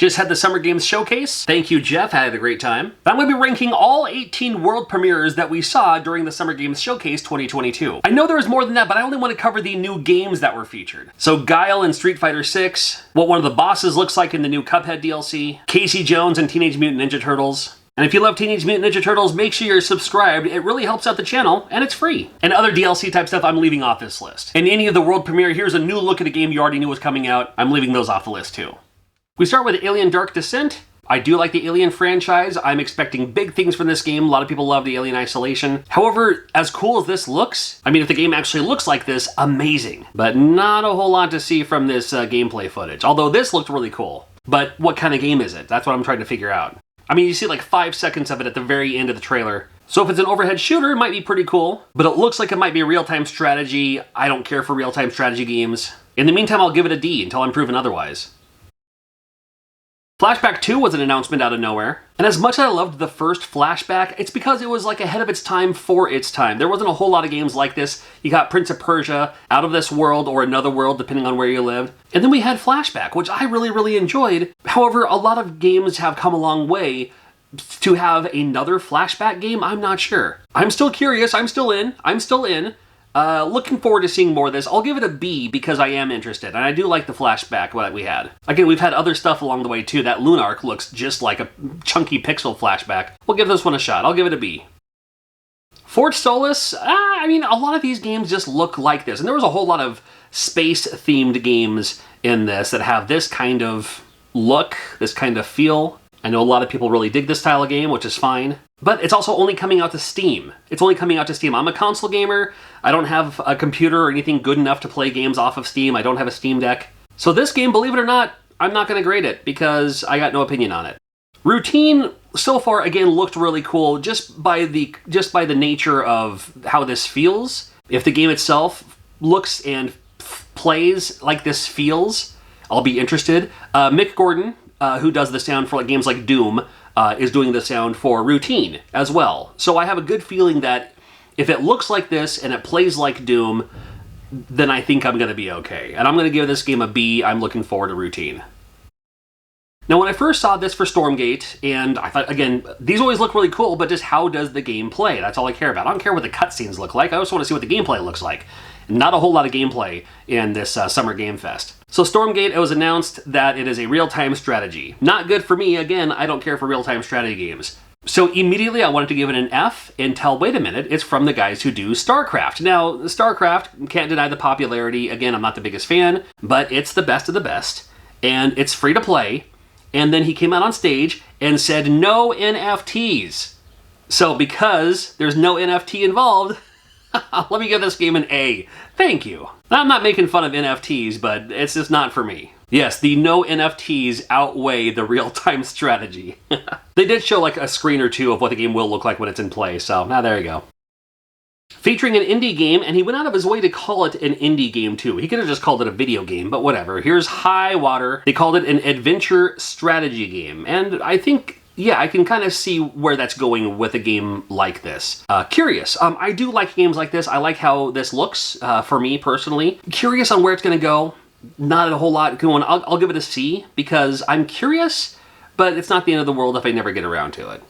Just had the Summer Games Showcase. Thank you, Jeff. I had a great time. I'm going to be ranking all 18 world premieres that we saw during the Summer Games Showcase 2022. I know there was more than that, but I only want to cover the new games that were featured. So Guile in Street Fighter 6, what one of the bosses looks like in the new Cuphead DLC, Casey Jones and Teenage Mutant Ninja Turtles. And if you love Teenage Mutant Ninja Turtles, make sure you're subscribed. It really helps out the channel, and it's free. And other DLC type stuff I'm leaving off this list. And any of the world premiere, here's a new look at a game you already knew was coming out. I'm leaving those off the list too. We start with Alien Dark Descent. I do like the Alien franchise. I'm expecting big things from this game. A lot of people love the Alien Isolation. However, as cool as this looks, I mean, if the game actually looks like this, amazing. But not a whole lot to see from this gameplay footage. Although this looked really cool. But what kind of game is it? That's what I'm trying to figure out. I mean, you see like 5 seconds of it at the very end of the trailer. So if it's an overhead shooter, it might be pretty cool. But it looks like it might be a real-time strategy. I don't care for real-time strategy games. In the meantime, I'll give it a D until I'm proven otherwise. Flashback 2 was an announcement out of nowhere, and as much as I loved the first Flashback, it's because it was like ahead of its time for its time. There wasn't a whole lot of games like this. You got Prince of Persia, Out of This World, or Another World, depending on where you lived. And then we had Flashback, which I really enjoyed. However, a lot of games have come a long way. To have another Flashback game, I'm not sure. I'm still curious, I'm still in. Looking forward to seeing more of this. I'll give it a B because I am interested, and I do like the Flashback that we had. Again, we've had other stuff along the way too. That Lunark looks just like a chunky pixel Flashback. We'll give this one a shot. I'll give it a B. Forge Solis, I mean, a lot of these games just look like this, and there was a whole lot of space-themed games in this that have this kind of look, this kind of feel. I know a lot of people really dig this style of game, which is fine. But it's also only coming out to Steam. It's only coming out to Steam. I'm a console gamer. I don't have a computer or anything good enough to play games off of Steam. I don't have a Steam Deck. So this game, believe it or not, I'm not going to grade it because I got no opinion on it. Routine, so far, again, looked really cool just by the nature of how this feels. If the game itself looks and plays like this feels, I'll be interested. Mick Gordon, who does the sound for games like Doom, is doing the sound for Routine as well. So I have a good feeling that if it looks like this and it plays like Doom, then I think I'm going to be okay. And I'm going to give this game a B. I'm looking forward to Routine. Now, when I first saw this for Stormgate, and I thought, again, these always look really cool, but just how does the game play? That's all I care about. I don't care what the cutscenes look like. I just want to see what the gameplay looks like. Not a whole lot of gameplay in this Summer Game Fest. So Stormgate, it was announced that it is a real-time strategy. Not good for me. Again, I don't care for real-time strategy games. So immediately I wanted to give it an F until, wait a minute, it's from the guys who do StarCraft. Now, StarCraft, can't deny the popularity. Again, I'm not the biggest fan, but it's the best of the best, and it's free to play. And then he came out on stage and said no NFTs. So because there's no NFT involved, let me give this game an A. Thank you. I'm not making fun of NFTs, but it's just not for me. Yes, the no NFTs outweigh the real-time strategy. They did show like a screen or two of what the game will look like when it's in play, so now there you go. Featuring an indie game, and he went out of his way to call it an indie game too. He could have just called it a video game, but whatever. Here's High Water. They called it an adventure strategy game, and I think, yeah, I can kind of see where that's going with a game like this. Curious. I do like games like this. I like how this looks, for me personally. Curious on where it's going to go. Not a whole lot going. I'll give it a C because I'm curious, but it's not the end of the world if I never get around to it.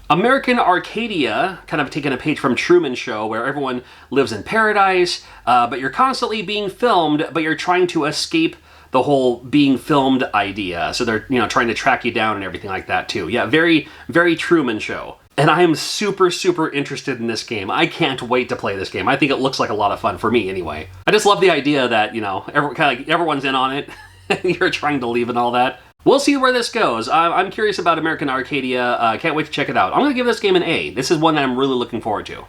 American Arcadia, kind of taking a page from Truman Show, where everyone lives in paradise, but you're constantly being filmed, but you're trying to escape the whole being filmed idea. So they're, trying to track you down and everything like that too. Yeah, very, very Truman Show. And I am super interested in this game. I can't wait to play this game. I think it looks like a lot of fun for me anyway. I just love the idea that, everyone's in on it, and you're trying to leave and all that. We'll see where this goes. I'm curious about American Arcadia. Can't wait to check it out. I'm going to give this game an A. This is one that I'm really looking forward to.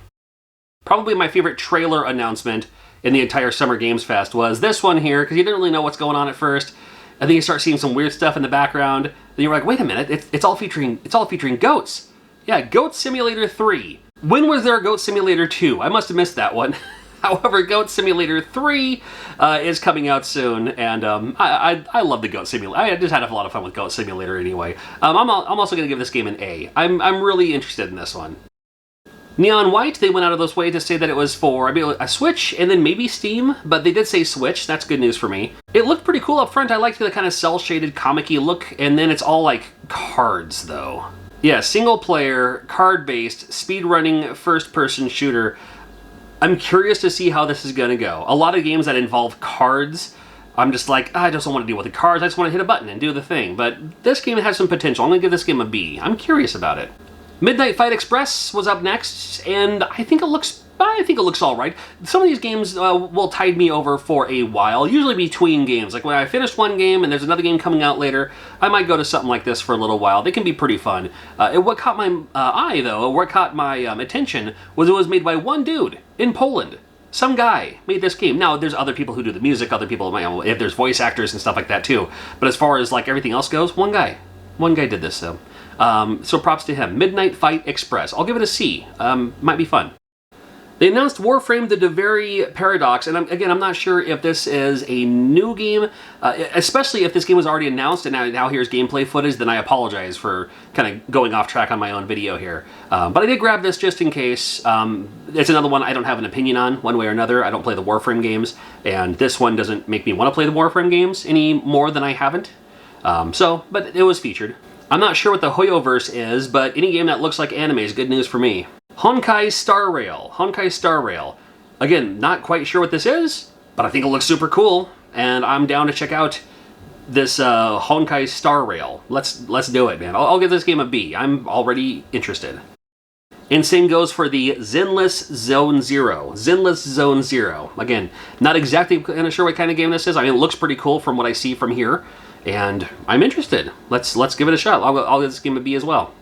Probably my favorite trailer announcement in the entire Summer Games Fest was this one here, because you didn't really know what's going on at first. And then you start seeing some weird stuff in the background. Then you're like, wait a minute, it's all featuring goats. Yeah, Goat Simulator 3. When was there a Goat Simulator 2? I must have missed that one. However, Goat Simulator 3 is coming out soon, and I love the Goat Simulator. I just had a lot of fun with Goat Simulator anyway. I'm also going to give this game an A. I'm really interested in this one. Neon White, they went out of this way to say that it was for, I mean, a Switch and then maybe Steam, but they did say Switch. That's good news for me. It looked pretty cool up front. I liked the kind of cel-shaded, comic-y look, and then it's all like cards, though. Yeah, single-player, card-based, speed-running, first-person shooter. I'm curious to see how this is going to go. A lot of games that involve cards, I'm just like, I just don't want to deal with the cards. I just want to hit a button and do the thing. But this game has some potential. I'm going to give this game a B. I'm curious about it. Midnight Fight Express was up next, and I think it looks all right. Some of these games will tide me over for a while, usually between games. Like when I finish one game and there's another game coming out later, I might go to something like this for a little while. They can be pretty fun. What caught my eye, though, what caught my attention, was it was made by one dude in Poland. Some guy made this game. Now, there's other people who do the music, other people, if there's voice actors and stuff like that too. But as far as like everything else goes, one guy did this, so props to him. Midnight Fight Express. I'll give it a C. Might be fun. They announced Warframe, the Davari Paradox, and again, I'm not sure if this is a new game, especially if this game was already announced and now here's gameplay footage, then I apologize for kind of going off track on my own video here. But I did grab this just in case. It's another one I don't have an opinion on, one way or another. I don't play the Warframe games, and this one doesn't make me want to play the Warframe games any more than I haven't. But it was featured. I'm not sure what the Hoyoverse is, but any game that looks like anime is good news for me. Honkai Star Rail. Honkai Star Rail. Again, not quite sure what this is, but I think it looks super cool, and I'm down to check out this Honkai Star Rail. Let's do it, man. I'll give this game a B. I'm already interested. And same goes for the Zenless Zone Zero. Zenless Zone Zero. Again, not exactly kind of sure what kind of game this is. I mean, it looks pretty cool from what I see from here, and I'm interested. Let's give it a shot. I'll give this game a B as well.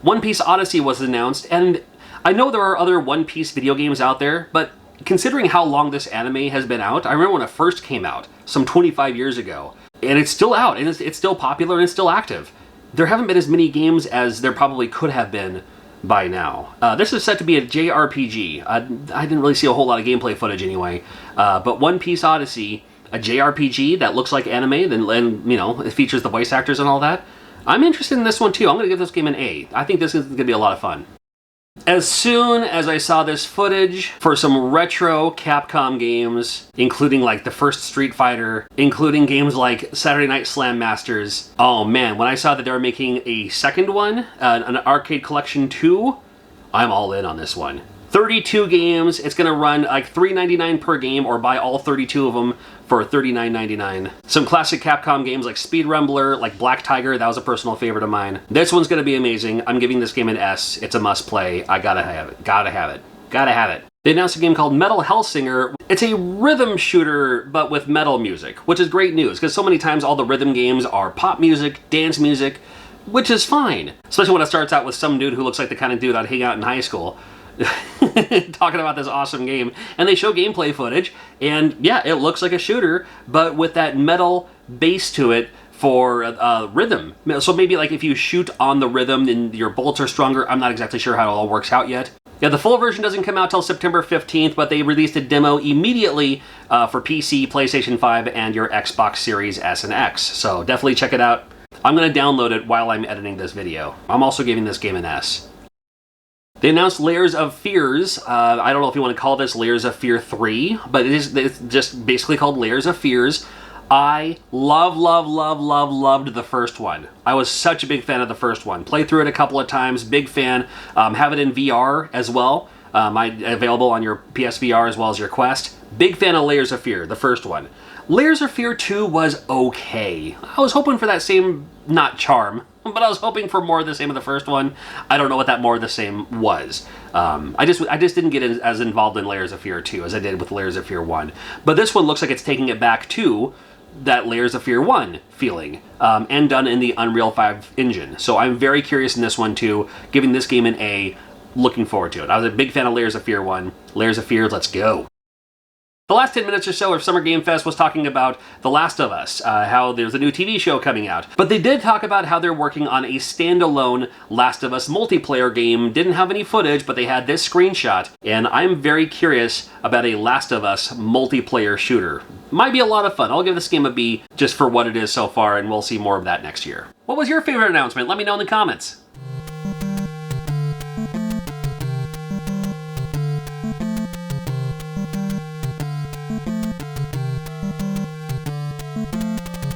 One Piece Odyssey was announced, and I know there are other One Piece video games out there, but considering how long this anime has been out, I remember when it first came out, some 25 years ago, and it's still out, and it's still popular, and it's still active. There haven't been as many games as there probably could have been by now. This is set to be a JRPG. I didn't really see a whole lot of gameplay footage anyway, but One Piece Odyssey, a JRPG that looks like anime, and you know, it features the voice actors and all that. I'm interested in this one too. I'm going to give this game an A. I think this is going to be a lot of fun. As soon as I saw this footage for some retro Capcom games, including like the first Street Fighter, including games like Saturday Night Slam Masters, oh man, when I saw that they were making a second one, an Arcade Collection 2, I'm all in on this one. 32 games, it's going to run like $3.99 per game, or buy all 32 of them for $39.99. Some classic Capcom games like Speed Rumbler, like Black Tiger, that was a personal favorite of mine. This one's going to be amazing. I'm giving this game an S. It's a must play. I gotta have it. Gotta have it. Gotta have it. They announced a game called Metal Hellsinger. It's a rhythm shooter, but with metal music, which is great news, because so many times all the rhythm games are pop music, dance music, which is fine. Especially when it starts out with some dude who looks like the kind of dude I'd hang out in high school. Talking about this awesome game, and they show gameplay footage, and yeah, it looks like a shooter, but with that metal bass to it for rhythm. So maybe like if you shoot on the rhythm, then your bolts are stronger. I'm not exactly sure how it all works out yet. Yeah, the full version doesn't come out till September 15th, but they released a demo immediately for PC, PlayStation 5, and your Xbox Series S and X. So definitely check it out. I'm going to download it while I'm editing this video. I'm also giving this game an S. They announced Layers of Fears. I don't know if you want to call this Layers of Fear 3, but it's just basically called Layers of Fears. I loved the first one. I was such a big fan of the first one. Played through it a couple of times, big fan. Have it in VR as well. Available on your PSVR as well as your Quest. Big fan of Layers of Fear, the first one. Layers of Fear 2 was okay. I was hoping for that same, not charm, but I was hoping for more of the same of the first one. I don't know what that more of the same was. I just didn't get as involved in Layers of Fear 2 as I did with Layers of Fear 1. But this one looks like it's taking it back to that Layers of Fear 1 feeling, and done in the Unreal 5 engine. So I'm very curious in this one too, giving this game an A, looking forward to it. I was a big fan of Layers of Fear 1. Layers of Fear, let's go. The last 10 minutes or so of Summer Game Fest was talking about The Last of Us, how there's a new TV show coming out. But they did talk about how they're working on a standalone Last of Us multiplayer game. Didn't have any footage, but they had this screenshot. And I'm very curious about a Last of Us multiplayer shooter. Might be a lot of fun. I'll give this game a B just for what it is so far, and we'll see more of that next year. What was your favorite announcement? Let me know in the comments.